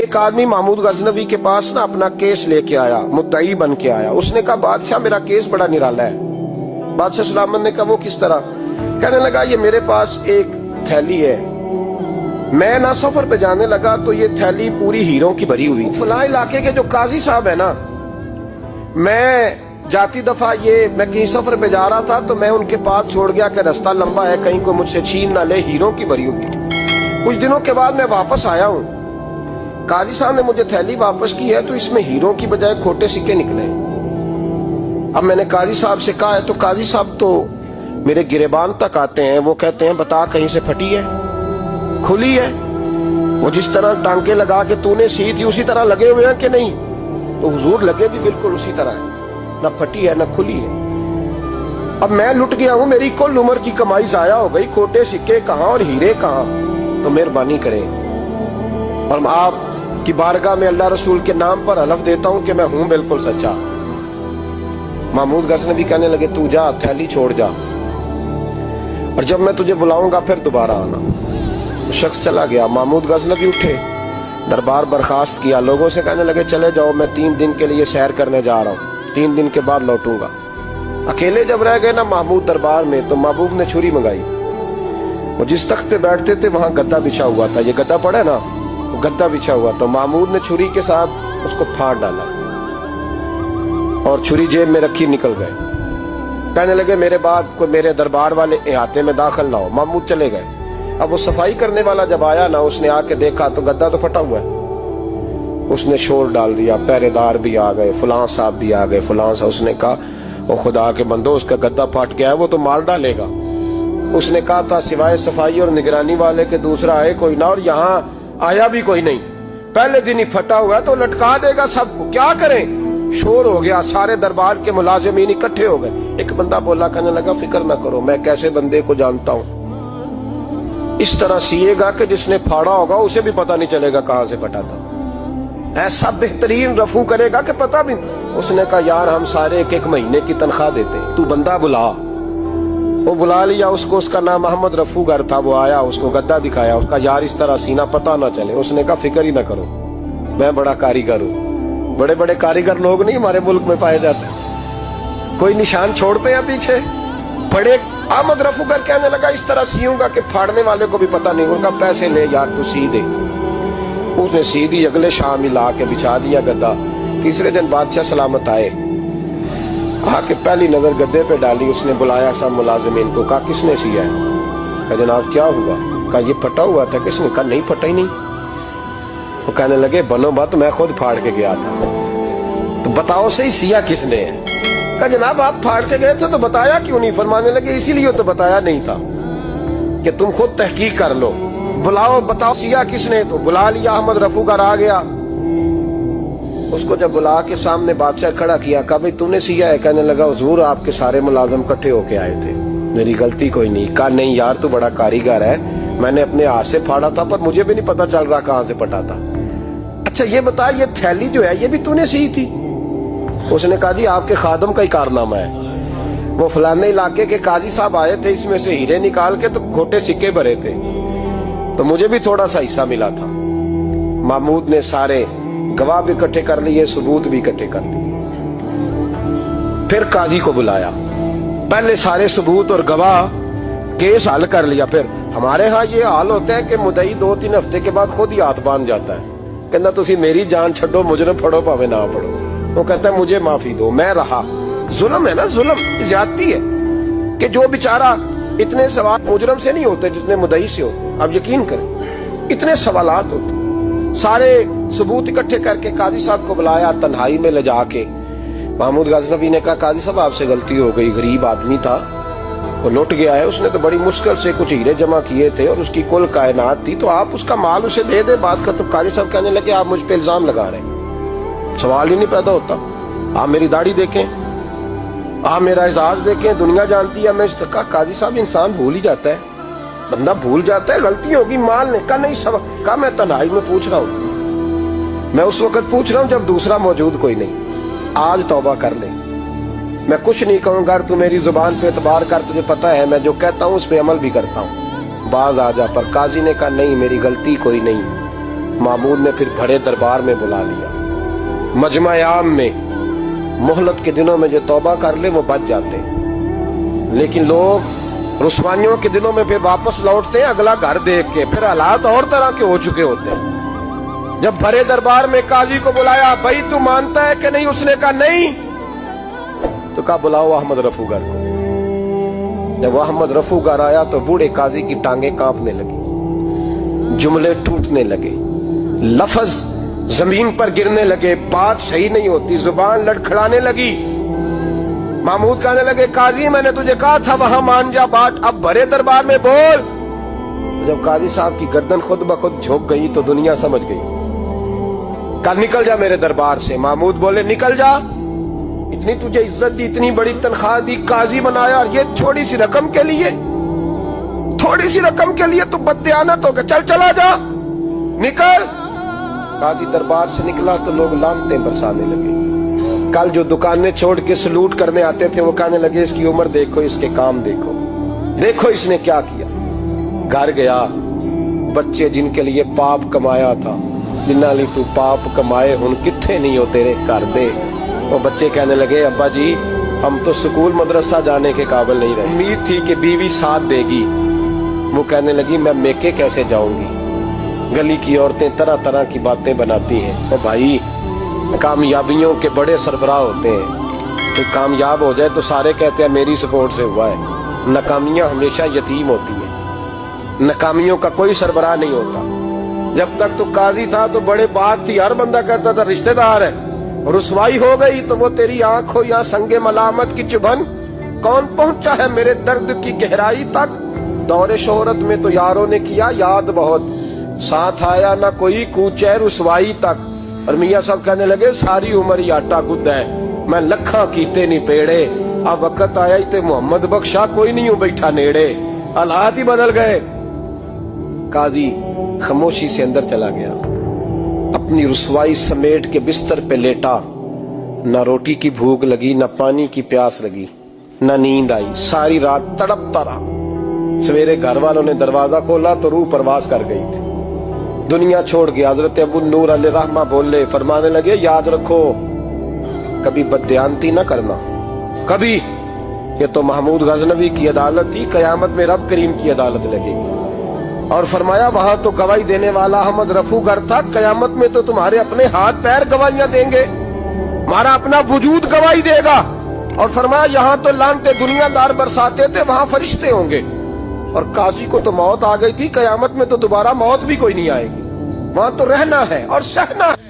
ایک आदमी महमूद गजनवी के पास ना अपना केस लेके आया, मुद्दई बन के आया। उसने कहा बादशाह मेरा केस बड़ा निराला है। बादशाह सलामत ने कहा वो किस तरह? कहने लगा ये मेरे पास एक थैली है, मैं ना सफर पे जाने लगा तो ये थैली पूरी हीरों की भरी हुई। फलां इलाके के जो काजी साहब है ना, मैं जाती दफा मैं कहीं सफर पे जा रहा था तो मैं उनके पास छोड़ गया कि रास्ता लंबा है, कहीं को मुझसे छीन ना ले, हीरों की भरी हुई। कुछ दिनों के बाद मैं वापस आया हूँ, काजी साहब ने मुझे थैली वापस की है तो इसमें हीरों की बजाय खोटे सिक्के निकले। अब मैंने काजी साहब से कहा है तो काजी साहब तो मेरे गिरेबान तक आते हैं, वो कहते हैं बता कहीं से फटी है, खुली है? वो जिस तरह टांके लगा के तूने सी थी उसी तरह लगे हुए हैं कि नहीं? तो हुजूर लगे भी बिल्कुल उसी तरह है, ना फटी है ना खुली है। अब मैं लुट गया हूं, मेरी कुल उम्र की कमाई जाया हो गई, खोटे सिक्के कहां और हीरे कहां? तो मेहरबानी करें और आप की बारगाह में अल्लाह रसूल के नाम पर हलफ देता हूं कि मैं हूं बिल्कुल सच्चा। महमूद गजनवी कहने लगे तू जा, थैली छोड़ जा, और जब मैं तुझे बुलाऊंगा फिर दोबारा आना। शख्स चला गया। महमूद गजनवी उठे, दरबार बर्खास्त किया, लोगों से कहने लगे चले जाओ, मैं 3 दिन के लिए सैर करने जा रहा हूँ, 3 दिन के बाद लौटूंगा। अकेले जब रह गए ना महमूद दरबार में, तो महबूब ने छुरी मंगाई। वो जिस तख्त पे बैठते थे वहां गद्दा बिछा हुआ था, ये गद्दा पड़ा ना, वो गद्दा बिछा हुआ। तो महमूद ने छुरी के साथ उसको फाड़ डाला और छुरी जेब में रखी निकल गए। कहने लगे मेरे बाद कोई मेरे दरबार वाले इहाते में दाखिल ना हो। महमूद चले गए। अब वो सफाई करने वाला जब आया ना, उसने आके देखा तो गद्दा तो फटा हुआ है। उसने शोर डाल दिया, पहरेदार भी आ गए, फलां साहब भी आ गए, फलां साहब। उसने कहा वो खुदा के बंदो, उसका गद्दा फट गया है, वो तो मार डालेगा। उसने कहा था सिवाय सफाई और निगरानी वाले के दूसरा आए कोई ना, और यहाँ आया भी कोई नहीं, पहले दिन ही फटा हुआ है तो लटका देगा सबको, क्या करें? शोर हो गया, सारे दरबार के मुलाजिमीन इकट्ठे हो गए। एक बंदा बोला, कहने लगा फिक्र ना करो, मैं कैसे बंदे को जानता हूँ, इस तरह सिएगा कि जिसने फाड़ा होगा उसे भी पता नहीं चलेगा कहां से फटा था। ऐसा बेहतरीन रफू करेगा कि पता भी। उसने कहा यार हम सारे 1-1 महीने की तनख्वाह देते हैं, तू बंदा बुला। वो बुला लिया उसको, उसका नाम मोहम्मद रफूगर था। वो आया, उसको गद्दा दिखाया, उसका यार इस तरह सीना पता ना चले। उसने कहा फिक्र ही ना करो, मैं बड़ा कारीगर हूँ। बड़े बड़े कारीगर लोग नहीं हमारे मुल्क में पाए जाते, कोई निशान छोड़ते हैं पीछे बड़े। अहमद रफूगर कहने लगा इस तरह सीऊंगा कि फाड़ने वाले को भी पता नहीं। उनका पैसे ले यार तू सी दे। उसने सी दी, अगले शाम ही ला के बिछा दिया गद्दा। तीसरे दिन बादशाह सलामत आए, आके पहली नजर गद्दे पे डाली। उसने बुलाया सब मुलाजिमीन को, कहा किसने सिया है? कहा जनाब क्या हुआ? कहा ये फटा हुआ था। किसने? कहा नहीं फटा ही नहीं। वो कहने लगे बनो बात, मैं खुद फाड़ के गया था। तो बताओ सही सिया किसने है? कहा जनाब आप फाड़ के गए थे तो बताया क्यों नहीं? फरमाने लगे इसीलिए तो बताया नहीं था कि तुम खुद तहकीक कर लो, बुलाओ बताओ सिया किसने। तो बुला लिया, अहमद रफूगर आ गया। उसको जब बुला के सामने बादशाह खड़ा किया, कहा भाई तूने सिया है? कहने लगा हुजूर आपके सारे मुलाजिम इकट्ठे होके आए थे, मेरी गलती कोई नहीं। कहा नहीं यार तू बड़ा कारीगर है, मैंने अपने हाथ से फाड़ा था पर मुझे भी नहीं पता चल रहा कहां से फटा था। अच्छा ये बता ये थैली जो है ये भी तूने सी थी? उसने कहा जी आपके खादम का ही कारनामा है, वो फलाने इलाके के काजी साहब आए थे, इसमें से हीरे निकाल के तो खोटे सिक्के भरे थे, तो मुझे भी थोड़ा सा हिस्सा मिला था। महमूद ने सारे गवाह भी इकट्ठे कर लिए, सबूत भी इकट्ठे कर लिए। फिर काजी को बुलाया, पहले सारे सबूत और गवाह केस हल कर लिया। फिर हमारे यहाँ ये हाल होता है कि मुदई 2-3 हफ्ते के बाद खुद ही हाथ बांध जाता है, कहना तुसी मेरी जान छो, मुजरम फड़ो भावे ना पड़ो। वो कहता है मुझे माफी दो, मैं रहा। जुल्म है ना, जुल्म ज्यादती है कि जो बेचारा इतने सवाल मुजरम से नहीं होते जितने मुदई से होते। अब यकीन करें इतने सवालात होते। सारे सबूत इकट्ठे करके काजी साहब को बुलाया, तन्हाई में ले जाके महमूद गजनवी ने कहा काजी साहब आपसे गलती हो गई, गरीब आदमी था, वो लुट गया है, उसने तो बड़ी मुश्किल से कुछ हीरे जमा किए थे और उसकी कुल कायनात थी, तो आप उसका माल उसे दे दे, बात का। तो काजी साहब कहने लगे आप मुझ पे इल्जाम लगा रहे हैं, सवाल ही नहीं पैदा होता। आप मेरी दाढ़ी देखें, आप मेरा एजाज देखें, दुनिया जानती है मैं इस तक। काजी साहब इंसान भूल ही जाता है, बंदा भूल जाता है, गलती होगी माल ने। कहा नहीं सब, कहा मैं तन्हाई में पूछ रहा हूँ, मैं उस वक्त पूछ रहा हूँ जब दूसरा मौजूद कोई नहीं। आज तौबा कर ले, मैं कुछ नहीं कहूंगा, तू मेरी जुबान पे एतबार कर, तुझे पता है मैं जो कहता हूँ उस पे अमल भी करता हूँ, बाज आ जा। पर काजी ने कहा नहीं मेरी गलती कोई नहीं, मामूद ने फिर बड़े दरबार में बुला लिया। मजमा आम में मोहलत के दिनों में जो तौबा कर ले वो बच जाते हैं, लेकिन लोग रुस्वानियों के दिनों में फिर वापस लौटते हैं अगला घर देख के, फिर हालात और तरह के हो चुके होते हैं। जब बड़े दरबार में काजी को बुलाया, भाई तू मानता है कि नहीं? उसने कहा नहीं। तो कहा बुलाओ अहमद रफूगर को। जब अहमद रफूगर आया तो बूढ़े काजी की टांगे कांपने लगी, जुमले टूटने लगे, लफ्ज जमीन पर गिरने लगे, बात सही नहीं होती, जुबान लड़खड़ाने लगी। महमूद कहने लगे, काजी मैंने तुझे कहा था वहां मान जा बात, अब बड़े दरबार में बोल। जब काजी साहब की गर्दन खुद ब खुद झुक गई तो दुनिया समझ गई। कल निकल जा मेरे दरबार से। महमूद बोले निकल जा, इतनी तुझे इज्जत दी, इतनी बड़ी तनख्वाह दी, काजी बनाया, और ये छोटी सी रकम के लिए, थोड़ी सी रकम के लिए तू बददियानत हो गया, चल चला जा, निकल। काजी दरबार से निकला तो लोग लानतें बरसाने लगे। कल जो दुकानें छोड़ के सलूट करने आते थे वो कहने लगे इसकी उम्र देखो, इसके काम देखो, देखो इसने क्या किया। घर गया, बच्चे जिनके लिए पाप कमाया था, जिन्ना ली तू पाप कमाए हुन किथे नहीं हो तेरे घर दे। वो बच्चे कहने लगे अब्बा जी हम तो स्कूल मदरसा जाने के काबिल नहीं रहे, उम्मीद थी कि बीवी साथ देगी। वो कहने लगी मैं मेके कैसे जाऊंगी, गली की औरतें तरह तरह की बातें बनाती हैं। तो भाई कामयाबियों के बड़े सरबराह होते हैं, तो कामयाब हो जाए तो सारे कहते हैं मेरी सपोर्ट से हुआ है। नाकामियां हमेशा यतीम होती हैं, नाकामियों का कोई सरबराह नहीं होता। जब तक तो काजी था तो बड़े बात थी, हर बंदा कहता था रिश्तेदार है। रुसवाई हो गई तो वो तेरी आंख हो या संगे मलामत की चुभन, कौन पहुंचा है मेरे दर्द की गहराई तक। दौरे शोहरत में तो यारों ने किया याद बहुत, साथ आया ना कोई कूचे रुसवाई तक। और मियाँ साहब कहने लगे सारी उम्र ही आटा गुद है, मैं लखा कीते नहीं पेड़े, अब वक्त आया ही ते मोहम्मद बख्शा कोई नहीं हूं बैठा नेड़े। हालात ही बदल गए। काजी खामोशी से अंदर चला गया, अपनी रुसवाई समेट के बिस्तर पे लेटा। न रोटी की भूख लगी, न पानी की प्यास लगी, न नींद आई, सारी रात तड़पता रहा। सवेरे घर वालों ने दरवाजा खोला तो रूह परवास कर गई थी, दुनिया छोड़ गया। हजरत अबू नूर अलैहिर्रहमा बोले, फरमाने लगे याद रखो कभी बददियानती न करना, कभी। ये तो महमूद गजनवी की अदालत थी, कयामत में रब करीम की अदालत लगेगी। और फरमाया वहां तो गवाही देने वाला अहमद रफूगर था, कयामत में तो तुम्हारे अपने हाथ पैर गवाहियां देंगे, हमारा अपना वजूद गवाही देगा। और फरमाया यहाँ तो लानते दुनियादार बरसाते थे, वहां फरिश्ते होंगे। और काजी को तो मौत आ गई थी, कयामत में तो दोबारा मौत भी कोई नहीं आएगी, वहां तो रहना है और सहना है।